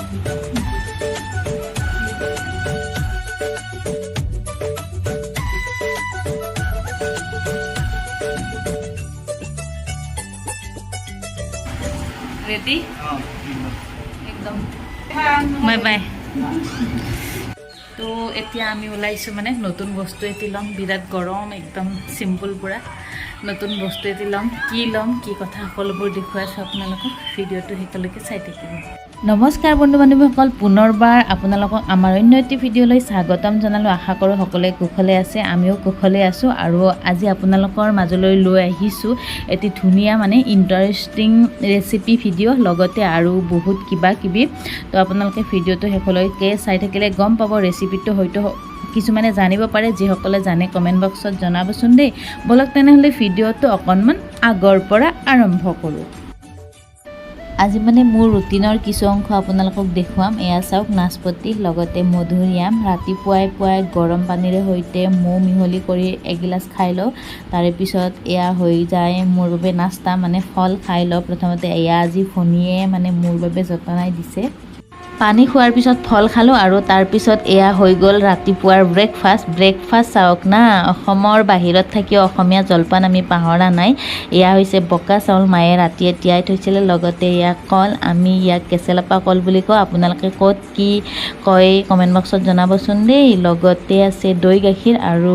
Ready? একদম bye bye তো এতিয়া আমি ওলাইছোঁ মানে নতুন বস্তু এটি ল'ম বিৰাট গৰম একদম চিম্পল পুৰা নতুন বস্তু এটি ল'ম কি কথা সকলোবোৰ দেখুৱাইছোঁ আপোনালোকক ভিডিঅ'টো শেষলৈকে চাই থাকিব নমস্কাৰ বন্ধু বান্ধৱীসকল পুনৰবাৰ আপোনালোকক আমাৰ অন্য এটি ভিডিঅ'লৈ স্বাগতম জনালোঁ আশা কৰোঁ সকলোৱে কুশলে আছে আমিও কুশলে আছোঁ আৰু আজি আপোনালোকৰ মাজলৈ লৈ আহিছোঁ এটি ধুনীয়া মানে ইণ্টাৰেষ্টিং ৰেচিপি ভিডিঅ' লগতে আৰু বহুত কিবা কিবি তো আপোনালোকে ভিডিঅ'টো শেষলৈকে চাই থাকিলে গম পাব ৰেচিপিটো হয়তো কিছুমানে জানিব পাৰে যিসকলে জানে কমেণ্ট বক্সত জনাবচোন দেই বলক তেনেহ'লে ভিডিঅ'টো অকণমান আগৰ পৰা আৰম্ভ কৰোঁ আজি মানে মোৰ ৰুটিনৰ কিছু অংশ আপোনালোকক দেখুৱাম এয়া চাওক নাচপতি লগতে মধুৰিআম ৰাতিপুৱাই গৰম পানীৰে সৈতে মৌ মিহলি কৰি এগিলাচ খাই লওঁ তাৰে পিছত এয়া হৈ যায় মোৰ বাবে নাস্তা মানে ফল খাই লওঁ প্ৰথমতে এয়া আজি ভনীয়ে মানে মোৰ বাবে যতনাই দিছে পানী খোৱাৰ পিছত ফল খালোঁ আৰু তাৰ পিছত এয়া হৈ গ'ল ৰাতিপুৱাৰ ব্ৰেকফাষ্ট চাওক না অসমৰ বাহিৰত থাকিও অসমীয়া জলপান আমি পাহৰা নাই এয়া হৈছে বোকা চাউল মায়ে ৰাতিয়ে তিয়াই থৈছিলে লগতে এয়া কল আমি ইয়াক কেঁচেলাপা কল বুলি কওঁ আপোনালোকে ক'ত কি কয় কমেণ্ট বক্সত জনাবচোন দেই লগতে আছে দৈ গাখীৰ আৰু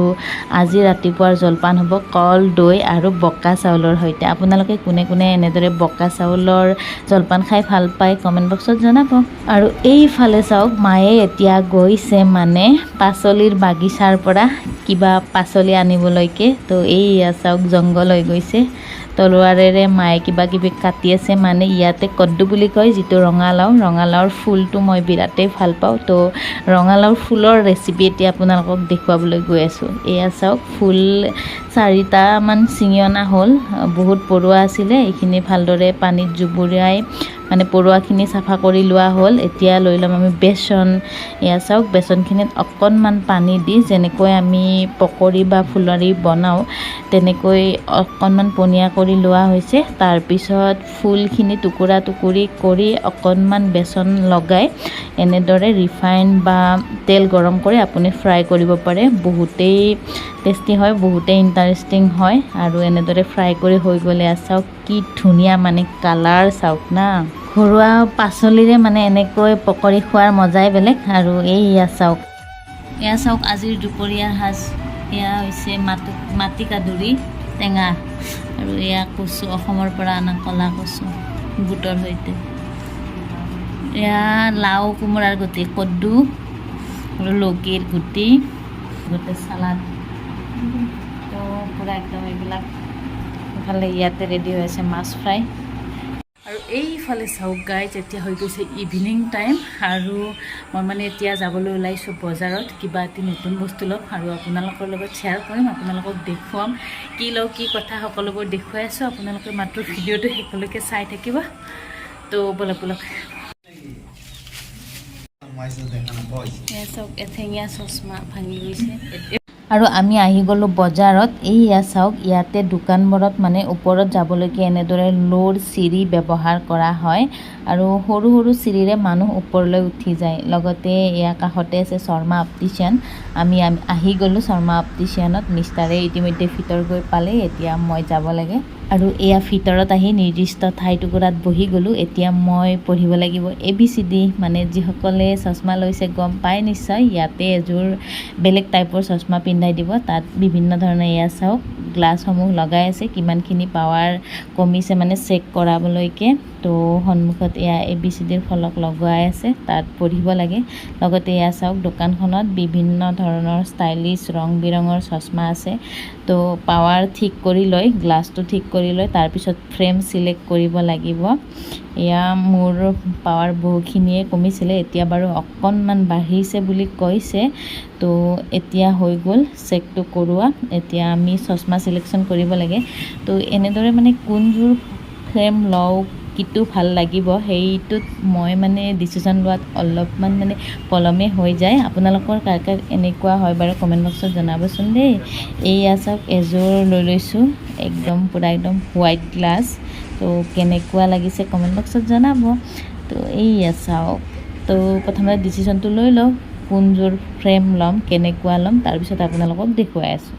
আজি ৰাতিপুৱাৰ জলপান হ'ব কল দৈ আৰু বোকা চাউলৰ সৈতে আপোনালোকে কোনে কোনে এনেদৰে বোকা চাউলৰ জলপান খাই ভাল পায় কমেণ্ট বক্সত জনাব আৰু এইফালে চাওক মায়ে এতিয়া গৈছে মানে পাচলিৰ বাগিচাৰ পৰা কিবা পাচলি আনিবলৈকে তো এইয়া চাওক জংঘল হৈ গৈছে তলুৱাৰেৰে মায়ে কিবা কিবি কাটি আছে মানে ইয়াতে কদ্দু বুলি কয় যিটো ৰঙালাওৰ ফুলটো মই বিৰাটেই ভাল পাওঁ তো ৰঙালাওৰ ফুলৰ ৰেচিপি এতিয়া আপোনালোকক দেখুৱাবলৈ গৈ আছোঁ এয়া চাওক ফুল 4টামান ছিঙি অনা হ'ল বহুত পৰুৱা আছিলে এইখিনি ভালদৰে পানীত জুবুৰিয়াই মানে পৰুৱাখিনি চাফা কৰি লোৱা হ'ল এতিয়া লৈ ল'ম আমি বেচন এয়া চাওক বেচনখিনিত অকণমান পানী দি যেনেকৈ আমি পকৰি বা ফুলৰি বনাওঁ তেনেকৈ অকণমান পনীয়া কৰি লোৱা হৈছে তাৰপিছত ফুলখিনি টুকুৰা কৰি অকণমান বেচন লগাই এনেদৰে ৰিফাইন বা তেল গৰম কৰি আপুনি ফ্ৰাই কৰিব পাৰে বহুতেই টেষ্টি হয় বহুতেই ইণ্টাৰেষ্টিং হয় আৰু এনেদৰে ফ্ৰাই কৰি হৈ গ'লে চাওক কি ধুনীয়া মানে কালাৰ চাওক না ঘৰুৱা পাচলিৰে মানে এনেকৈ পকৰি খোৱাৰ মজাই বেলেগ আৰু এয়া চাওক আজিৰ দুপৰীয়াৰ সাজ এয়া হৈছে মাটি কাদুৰি টেঙা আৰু এয়া কচু অসমৰ পৰা অনা কলা কচু বুটৰ সৈতে এয়া লাও কোমোৰাৰ গুটি কদ্দু আৰু লৌকিৰ গুটি গোটেই চালাড তো পূৰা একদম এইবিলাক ইফালে ইয়াতে ৰেডি হৈ আছে মাছ ফ্ৰাই আৰু এইফালে চাওক গাইজ এতিয়া হৈ গৈছে ইভিনিং টাইম আৰু মই মানে এতিয়া যাবলৈ ওলাইছোঁ বজাৰত কিবা এটি নতুন বস্তু ল'ম আৰু আপোনালোকৰ লগত শ্বেয়াৰ কৰিম আপোনালোকক দেখুৱাম কি লওঁ কি কথা সকলোবোৰ দেখুৱাই আছোঁ আপোনালোকে মাত্ৰ ভিডিঅ'টো শেষলৈকে চাই থাকিব তো বলক চাওক এঠেঙীয়া চশমা ভাঙি গৈছে আৰু আমি আহি গ'লোঁ বজাৰত এইয়া চাওক ইয়াতে দোকানবোৰত মানে ওপৰত যাবলৈকে এনেদৰে ল'ৰ চিৰি ব্যৱহাৰ কৰা হয় আৰু সৰু চিৰিৰে মানুহ ওপৰলৈ উঠি যায় লগতে এয়া কাষতে আছে শৰ্মা অপটিচিয়ান আমি আহি গ'লোঁ শৰ্মা অপটিচিয়ানত মিষ্টাৰে ইতিমধ্যে ভিতৰ গৈ পালে এতিয়া মই যাব লাগে আৰু এয়া ভিতৰত আহি নিৰ্দিষ্ট ঠাইটুকুৰাত বহি গ'লোঁ এতিয়া মই পঢ়িব লাগিব ABCD মানে যিসকলে চশমা লৈছে গম পায় নিশ্চয় ইয়াতে এযোৰ বেলেগ টাইপৰ চশমা পিন্ধাই দিব তাত বিভিন্ন ধৰণৰ এয়া চাওক গ্লাছসমূহ লগাই আছে কিমানখিনি পাৱাৰ কমিছে মানে চেক কৰাবলৈকে তো সন্মুখত এয়া ABCDৰ ফলক লগাই আছে তাত পঢ়িব লাগে লগতে এয়া চাওক দোকানখনত বিভিন্ন ধৰণৰ ষ্টাইলিছ ৰং বিৰঙৰ চশমা আছে তো পাৱাৰ ঠিক কৰি লয় গ্লাছটো ঠিক কৰি লয় তাৰপিছত ফ্ৰেম চিলেক্ট কৰিব লাগিব এয়া মোৰ পাৱাৰ বহুখিনিয়ে কমিছিলে এতিয়া বাৰু অকণমান বাঢ়িছে বুলি কৈছে তো এতিয়া হৈ গ'ল চেকটো কৰোৱা এতিয়া আমি চশমা চিলেকশ্যন কৰিব লাগে তো এনেদৰে মানে কোনযোৰ ফ্ৰেম লওঁ কিটো ভাল লাগিব সেইটোত মই মানে ডিচিশ্যন লোৱাত অলপমান মানে পলমে হৈ যায় আপোনালোকৰ কাৰ এনেকুৱা হয় বাৰু কমেণ্ট বক্সত জনাবচোন দেই এইয়া চাওক এযোৰ লৈ লৈছোঁ একদম পূৰা একদম হোৱাইট গ্লাছ তো কেনেকুৱা লাগিছে কমেণ্ট বক্সত জনাব তো এইয়া চাওক তো প্ৰথমতে ডিচিশ্যনটো লৈ লওঁ কোনযোৰ ফ্ৰেম ল'ম কেনেকুৱা ল'ম তাৰপিছত আপোনালোকক দেখুৱাই আছোঁ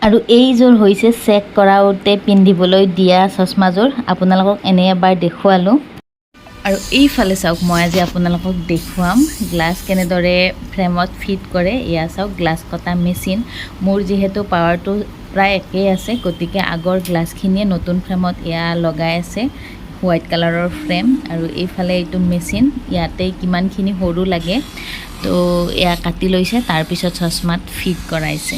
আৰু এইযোৰ হৈছে চেক কৰাওঁতে পিন্ধিবলৈ দিয়া চশমাযোৰ আপোনালোকক এনে এবাৰ দেখুৱালোঁ আৰু এইফালে চাওক মই আজি আপোনালোকক দেখুৱাম গ্লাছ কেনেদৰে ফ্ৰেমত ফিট কৰে এয়া চাওক গ্লাছ কটা মেচিন মোৰ যিহেতু পাৱাৰটো প্ৰায় একেই আছে গতিকে আগৰ গ্লাছখিনিয়ে নতুন ফ্ৰেমত এয়া লগাই আছে হোৱাইট কালাৰৰ ফ্ৰেম আৰু এইফালে এইটো মেচিন ইয়াতে কিমানখিনি সৰু লাগে তো এয়া কাটি লৈছে তাৰপিছত চশমাত ফিট কৰাইছে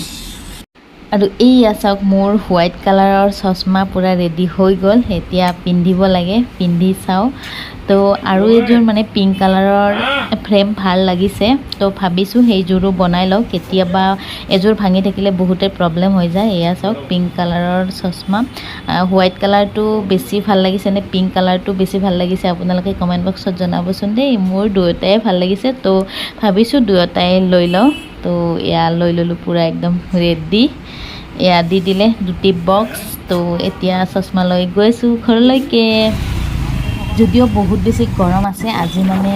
আৰু এইয়া চাওক মোৰ হোৱাইট কালাৰৰ চশমা পুৰা ৰেডি হৈ গ'ল এতিয়া পিন্ধিব লাগে পিন্ধি চাওঁ তো আৰু এযোৰ মানে পিংক কালাৰৰ ফ্ৰেম ভাল লাগিছে তো ভাবিছোঁ সেইযোৰো বনাই লওঁ কেতিয়াবা এযোৰ ভাঙি থাকিলে বহুতে প্ৰব্লেম হৈ যায় এয়া চাওক পিংক কালাৰৰ চশমা হোৱাইট কালাৰটো বেছি ভাল লাগিছে নে পিংক কালাৰটো বেছি ভাল লাগিছে আপোনালোকে কমেণ্ট বক্সত জনাবচোন দেই মোৰ দুয়োটাই ভাল লাগিছে তো ভাবিছোঁ দুয়োটাই লৈ লওঁ তো এয়া লৈ ল'লোঁ পূৰা একদম ৰেডি এয়া দি দিলে দুটি বক্স তো এতিয়া চশমা লৈ গৈছোঁ ঘৰলৈকে যদিও বহুত বেছি গৰম আছে আজি মানে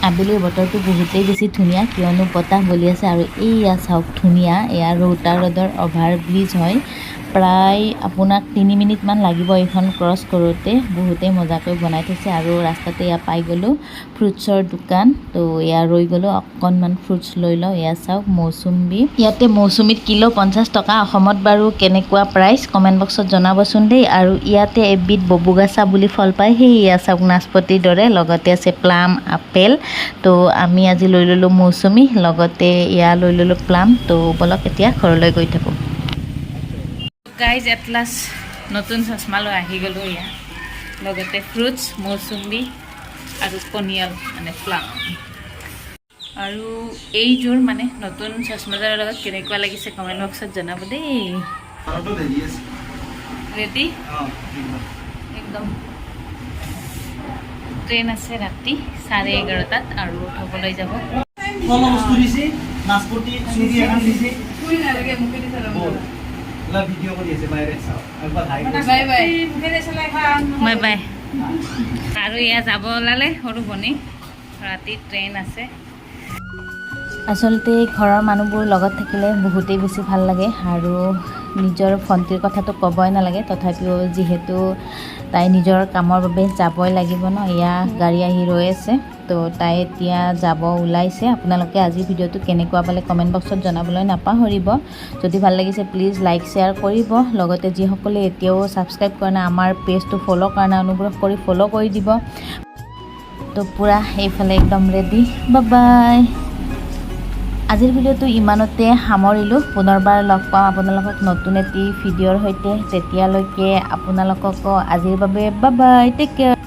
আবেলিৰ বতৰটো বহুতেই বেছি ধুনীয়া কিয়নো বতাহ বলি আছে আৰু এইয়া চাওক ধুনীয়া এয়া ৰৌতা ৰ'দৰ অভাৰ ব্ৰিজ হয় প্ৰায় আপোনাক 3 মিনিটমান লাগিব এইখন ক্ৰছ কৰোঁতে বহুতেই মজাকৈ বনাই থৈছে আৰু ৰাস্তাতে এয়া পাই গ'লোঁ ফ্ৰুটছৰ দোকান তো এয়া ৰৈ গ'লোঁ অকণমান ফ্ৰুটছ লৈ লওঁ এয়া চাওক মৌচুমী ইয়াতে মৌচুমীত কিলো 50 টকা অসমত বাৰু কেনেকুৱা প্ৰাইচ কমেণ্ট বক্সত জনাবচোন দেই আৰু ইয়াতে এবিধ ববুগাছা বুলি ফল পায় সেই এয়া চাওক নাচপতিৰ দৰে লগতে আছে প্লাম আপেল তো আমি আজি লৈ ল'লোঁ মৌচুমী লগতে এয়া লৈ ল'লোঁ প্লাম তো বলক এতিয়া ঘৰলৈ গৈ থাকোঁ গাইজ এট লাষ্ট নতুন চশমা লৈ আহি গ'লোঁ এয়া লগতে ফ্ৰুটছ মৌচুমী আৰু পনিয়াল মানে প্লাম আৰু এইযোৰ মানে নতুন চশমাযোৰৰ লগত কেনেকুৱা লাগিছে কমেণ্ট বক্সত জনাব দেই ৰেডি একদম ট্ৰেইন আছে ৰাতি 11:30 আৰু উঠাবলৈ যাব বাই বাই আৰু এয়া যাব ওলালে সৰু ভনী ৰাতি ট্ৰেইন আছে আচলতে ঘৰৰ মানুহবোৰ লগত থাকিলে বহুতেই বেছি ভাল লাগে আৰু নিজৰ ভণ্টিৰ কথাটো ক'বই নালাগে তথাপিও যিহেতু তাই নিজৰ কামৰ বাবে যাবই লাগিব ন এয়া গাড়ী আহি ৰৈ আছে তো তাই এতিয়া যাব ওলাইছে আপোনালোকে আজি ভিডিঅ'টো কেনেকুৱা পালে কমেণ্ট বক্সত জনাবলৈ নাপাহৰিব যদি ভাল লাগিছে প্লিজ লাইক শ্বেয়াৰ কৰিব লগতে যিসকলে এতিয়াও ছাবস্ক্ৰাইব কৰা নাই আমাৰ পেজটো ফ'ল' কাৰণে অনুগ্ৰহ কৰি ফ'ল' কৰি দিব তো পূৰা এইফালে একদম ৰেডি বাই আজিৰ ভিডিঅ'টো ইমানতে সামৰিলোঁ পুনৰবাৰ লগ পাম আপোনালোকক নতুন এটি ভিডিঅ'ৰ সৈতে তেতিয়ালৈকে আপোনালোকক আজিৰ বাবে বাই টেক কেয়াৰ